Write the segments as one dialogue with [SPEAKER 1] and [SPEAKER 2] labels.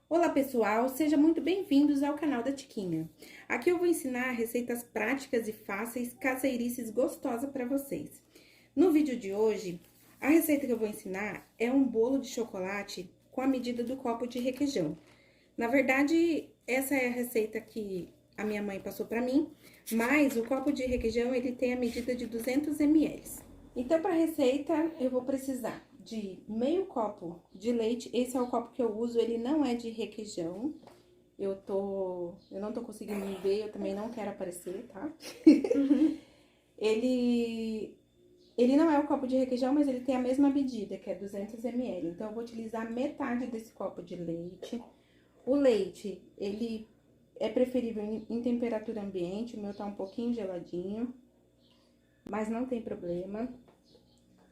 [SPEAKER 1] Olá pessoal, sejam muito bem-vindos ao canal da Tiquinha. Aqui eu vou ensinar receitas práticas e fáceis, caseirices gostosas para vocês. No vídeo de hoje, a receita que eu vou ensinar é um bolo de chocolate com a medida do copo de requeijão. Na verdade, essa é a receita que a minha mãe passou para mim, mas o copo de requeijão ele tem a medida de 200 ml. Então, para a receita, eu vou precisar de meio copo de leite. Esse é o copo que eu uso, ele não é de requeijão. Eu não tô conseguindo ver, eu também não quero aparecer, tá? Ele não é o copo de requeijão, mas ele tem a mesma medida, que é 200 ml. Então, eu vou utilizar metade desse copo de leite. O leite, ele é preferível em temperatura ambiente, o meu tá um pouquinho geladinho, mas não tem problema,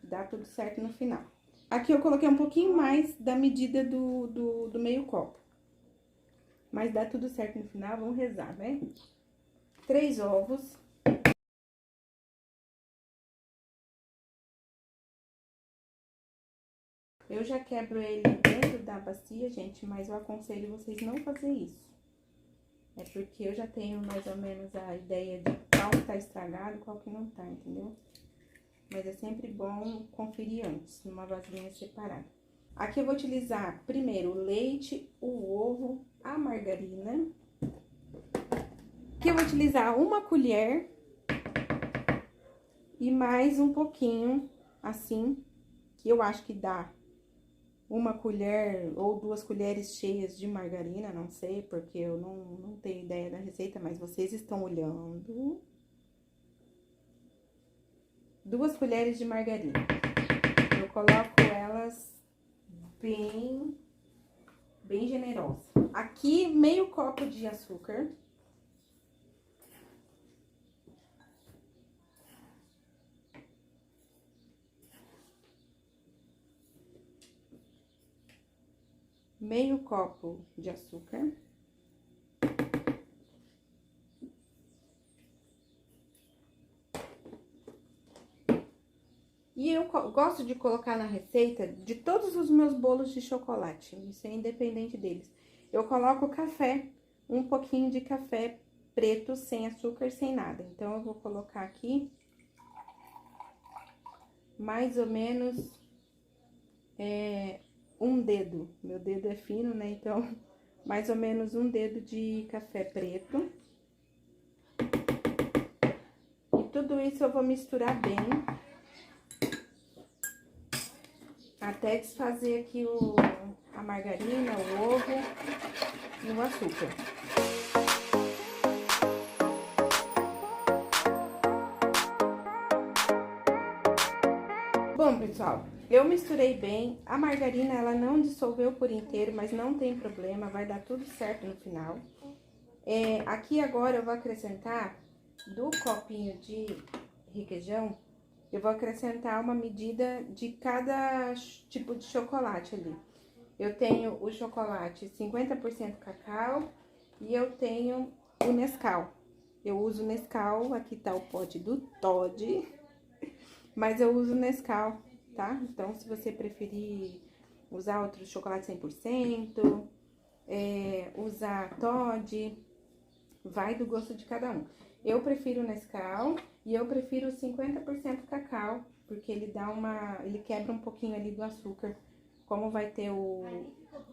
[SPEAKER 1] dá tudo certo no final. Aqui eu coloquei um pouquinho mais da medida do meio copo, mas dá tudo certo no final, vamos rezar, né? 3 ovos. Eu já quebro ele dentro da bacia, gente, mas eu aconselho vocês não fazer isso. É porque eu já tenho mais ou menos a ideia de qual que tá estragado e qual que não tá, entendeu? Mas é sempre bom conferir antes, numa vasilhinha separada. Aqui eu vou utilizar primeiro o leite, o ovo, a margarina. Aqui eu vou utilizar uma colher e mais um pouquinho, assim, que eu acho que dá uma colher ou 2 colheres cheias de margarina, não sei, porque eu não tenho ideia da receita, mas vocês estão olhando. 2 colheres de margarina. Eu coloco elas bem generosa. Aqui, meio copo de açúcar. Meio copo de açúcar. E eu gosto de colocar na receita de todos os meus bolos de chocolate, isso é independente deles. Eu coloco café, um pouquinho de café preto, sem açúcar, sem nada. Então, eu vou colocar aqui mais ou menos um dedo. Meu dedo é fino, né? Então, mais ou menos um dedo de café preto. E tudo isso eu vou misturar bem. Até desfazer aqui a margarina, o ovo e o açúcar. Bom, pessoal, eu misturei bem. A margarina, ela não dissolveu por inteiro, mas não tem problema, vai dar tudo certo no final. Aqui agora eu vou acrescentar do copinho de requeijão, eu vou acrescentar uma medida de cada tipo de chocolate ali. Eu tenho o chocolate 50% cacau e eu tenho o Nescau. Eu uso Nescau, aqui tá o pote do Toddy, mas eu uso Nescau, tá? Então, se você preferir usar outro chocolate 100%, usar Toddy, vai do gosto de cada um. Eu prefiro o Nescau e eu prefiro 50% cacau, porque ele ele quebra um pouquinho ali do açúcar. Como vai ter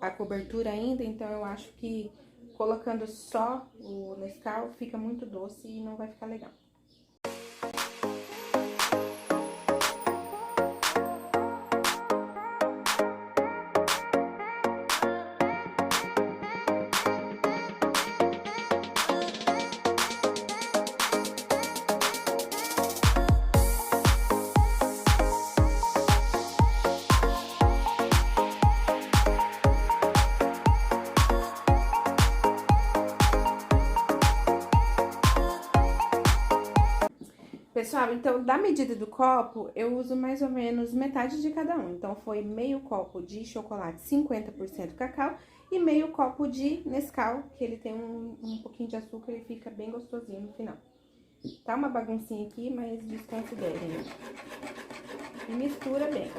[SPEAKER 1] a cobertura ainda, então eu acho que colocando só o Nescau fica muito doce e não vai ficar legal. Pessoal, então, da medida do copo, eu uso mais ou menos metade de cada um. Então, foi meio copo de chocolate 50% cacau e meio copo de Nescau, que ele tem um pouquinho de açúcar e fica bem gostosinho no final. Tá uma baguncinha aqui, mas desconsiderem. E mistura bem.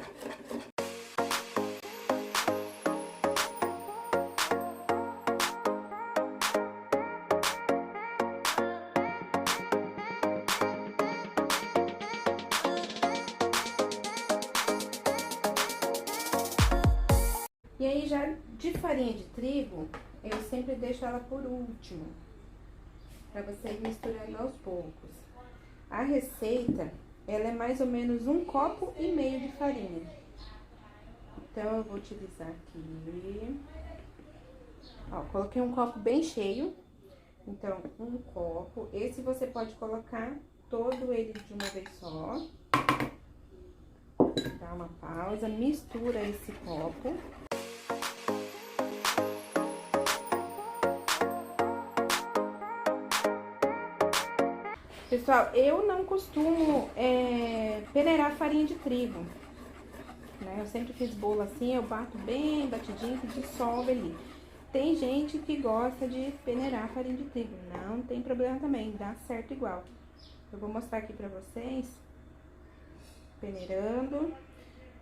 [SPEAKER 1] já de farinha de trigo, eu sempre deixo ela por último, para você ir misturando aos poucos. A receita, ela é mais ou menos 1,5 copo de farinha. Então, eu vou utilizar aqui, ó, coloquei um copo bem cheio, então, 1 copo. Esse você pode colocar todo ele de uma vez só. Dá uma pausa, mistura esse copo. Pessoal, eu não costumo peneirar farinha de trigo, né? Eu sempre fiz bolo assim, eu bato bem batidinho, que dissolve ali. Tem gente que gosta de peneirar farinha de trigo, não tem problema também, dá certo igual. Eu vou mostrar aqui pra vocês, peneirando.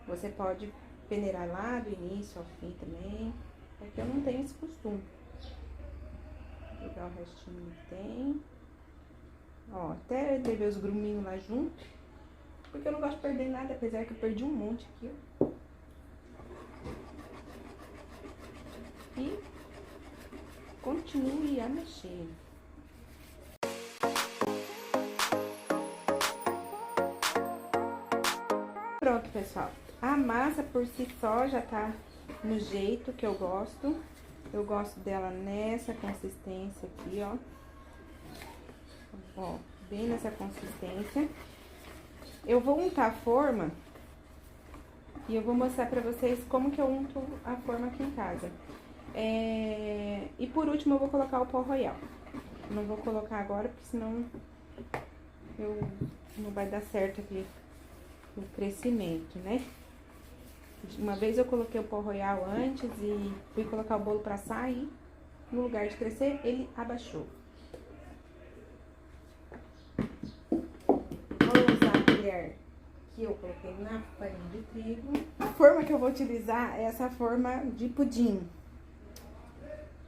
[SPEAKER 1] Você pode peneirar lá do início ao fim também, porque eu não tenho esse costume. Vou pegar o restinho que tem. Ó, até levei os gruminhos lá junto, porque eu não gosto de perder nada, apesar que eu perdi um monte aqui, ó. E continue a mexer. Pronto, pessoal. A massa por si só já tá no jeito que eu gosto. Eu gosto dela nessa consistência aqui, ó. Ó, bem nessa consistência. Eu vou untar a forma e eu vou mostrar pra vocês como que eu unto a forma aqui em casa. E por último eu vou colocar o pó royal. Não vou colocar agora, porque senão não vai dar certo aqui o crescimento, né? Uma vez eu coloquei o pó royal antes e fui colocar o bolo pra assar e no lugar de crescer, ele abaixou. Vou usar a colher que eu coloquei na farinha de trigo. A forma que eu vou utilizar é essa forma de pudim.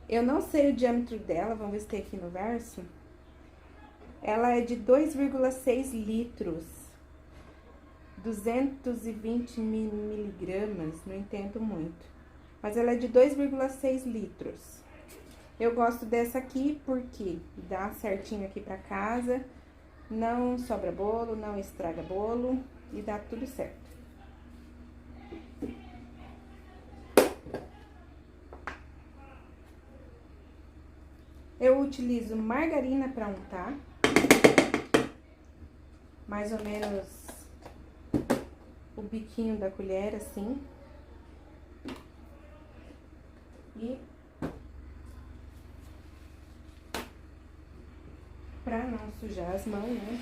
[SPEAKER 1] Eu não sei o diâmetro dela, vamos ver se tem aqui no verso. Ela é de 2,6 litros, 220 miligramas, não entendo muito. Mas ela é de 2,6 litros. Eu gosto dessa aqui porque dá certinho aqui pra casa, não sobra bolo, não estraga bolo e dá tudo certo. Eu utilizo margarina para untar, mais ou menos o biquinho da colher, assim. E para não sujar as mãos, né,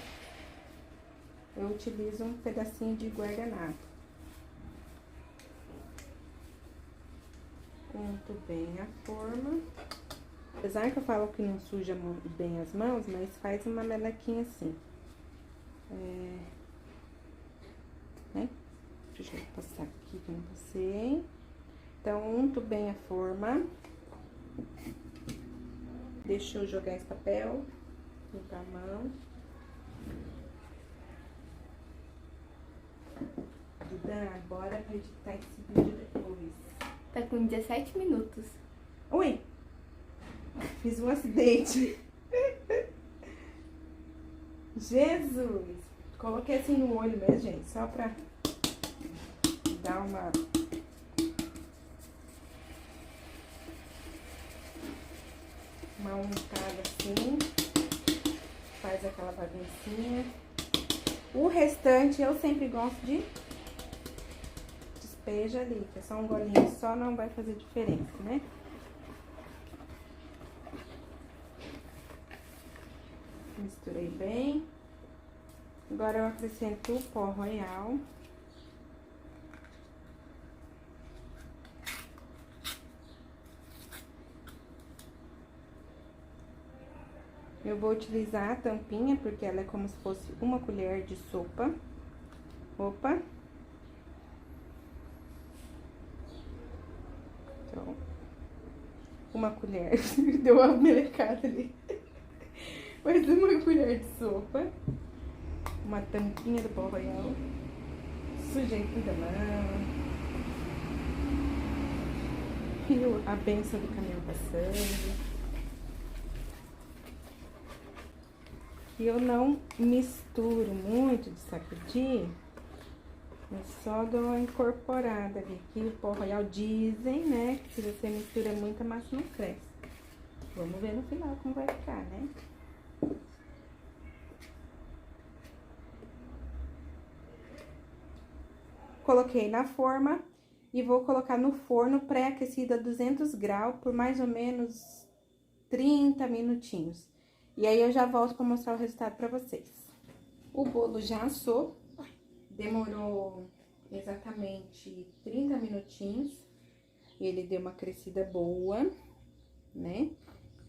[SPEAKER 1] eu utilizo um pedacinho de guardanapo. Unto bem a forma. Apesar que eu falo que não suja bem as mãos, mas faz uma melequinha assim. Né? Deixa eu passar aqui que eu não passei. Então, unto bem a forma. Deixa eu jogar esse papel. Limpar a mão. Duda, bora pra editar esse vídeo depois.
[SPEAKER 2] Tá com 17 minutos.
[SPEAKER 1] Oi! Fiz um acidente. Jesus! Coloquei assim no olho mesmo, gente, só pra dar uma untada assim. Faz aquela baguncinha. O restante eu sempre gosto de despeja ali, que é só um golinho só, não vai fazer diferença, né? Misturei bem. Agora eu acrescento o pó royal. Eu vou utilizar a tampinha, porque ela é como se fosse uma colher de sopa. Opa! Então, uma colher. Deu uma melecada ali. Mais uma colher de sopa. Uma tampinha do pó royal. Sujei tudo a mão. E a benção do caminhão passando. E eu não misturo muito de sacudir. Eu só dou uma incorporada ali. Aqui o pó royal dizem, né, que se você mistura muito a massa não cresce. Vamos ver no final como vai ficar, né? Coloquei na forma e vou colocar no forno pré-aquecido a 200 graus por mais ou menos 30 minutinhos. E aí eu já volto para mostrar o resultado para vocês. O bolo já assou, demorou exatamente 30 minutinhos. Ele deu uma crescida boa, né?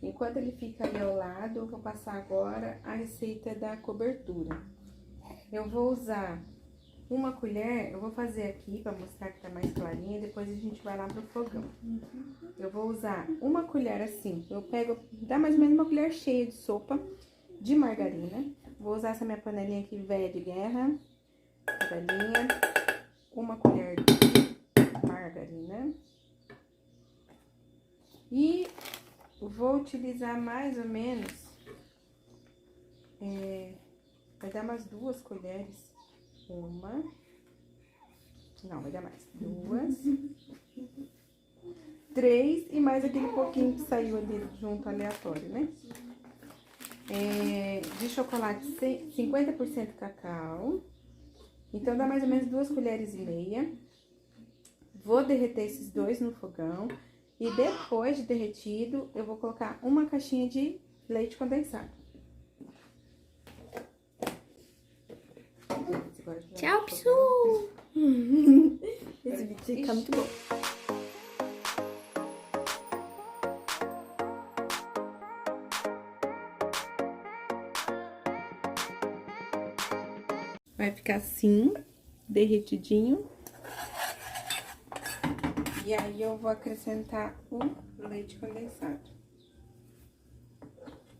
[SPEAKER 1] Enquanto ele fica ali ao lado, eu vou passar agora a receita da cobertura. Eu vou usar uma colher, eu vou fazer aqui pra mostrar que tá mais clarinha, depois a gente vai lá pro fogão. Eu vou usar uma colher assim, eu pego, dá mais ou menos uma colher cheia de sopa de margarina. Vou usar essa minha panelinha aqui velha de guerra, velhinha, uma colher de margarina. E vou utilizar mais ou menos, vai dar umas 2 colheres. Uma, não, vai dar mais, 2, 3 e mais aquele pouquinho que saiu ali junto aleatório, né? De chocolate 50% cacau, então dá mais ou menos 2 colheres e meia. Vou derreter esses dois no fogão e depois de derretido eu vou colocar uma caixinha de leite condensado.
[SPEAKER 2] Tchau, pessoal! Esse vídeo fica muito bom.
[SPEAKER 1] Vai ficar assim, derretidinho. E aí eu vou acrescentar o leite condensado.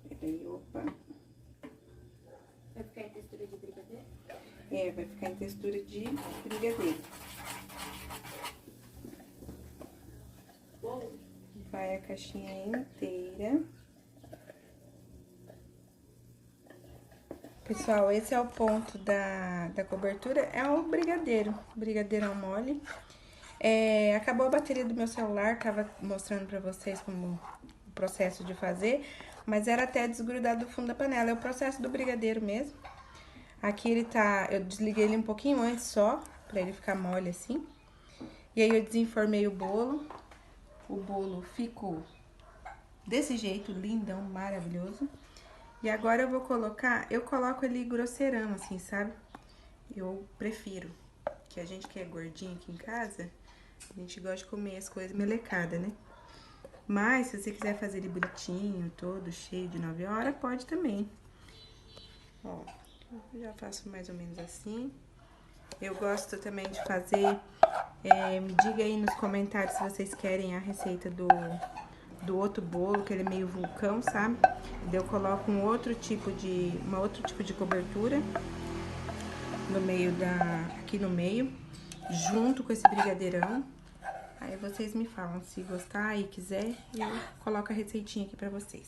[SPEAKER 1] Peraí, opa.
[SPEAKER 2] Vai ficar em textura de brigadeiro?
[SPEAKER 1] Vai ficar em textura de brigadeiro. Vai a caixinha inteira. Pessoal, esse é o ponto da cobertura, é o brigadeirão mole. Acabou a bateria do meu celular, tava mostrando pra vocês como o processo de fazer, mas era até desgrudar do fundo da panela, é o processo do brigadeiro mesmo. Aqui ele tá, eu desliguei ele um pouquinho antes só, pra ele ficar mole assim. E aí eu desenformei o bolo ficou desse jeito, lindão, maravilhoso. E agora eu vou colocar, eu coloco ele grosseirão assim, sabe? Eu prefiro, que a gente que é gordinho aqui em casa, a gente gosta de comer as coisas melecadas, né? Mas se você quiser fazer ele bonitinho, todo cheio de 9 horas, pode também. Ó, eu já faço mais ou menos assim. Eu gosto também de fazer, me diga aí nos comentários se vocês querem a receita do outro bolo, que ele é meio vulcão, sabe? Daí eu coloco uma outro tipo de cobertura no meio aqui no meio, junto com esse brigadeirão. Aí vocês me falam se gostar e quiser, eu coloco a receitinha aqui pra vocês.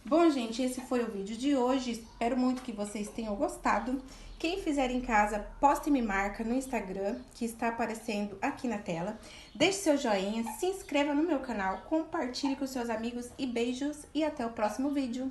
[SPEAKER 1] Bom, gente, esse foi o vídeo de hoje. Espero muito que vocês tenham gostado. Quem fizer em casa, poste e me marca no Instagram, que está aparecendo aqui na tela. Deixe seu joinha, se inscreva no meu canal, compartilhe com seus amigos e beijos. E até o próximo vídeo.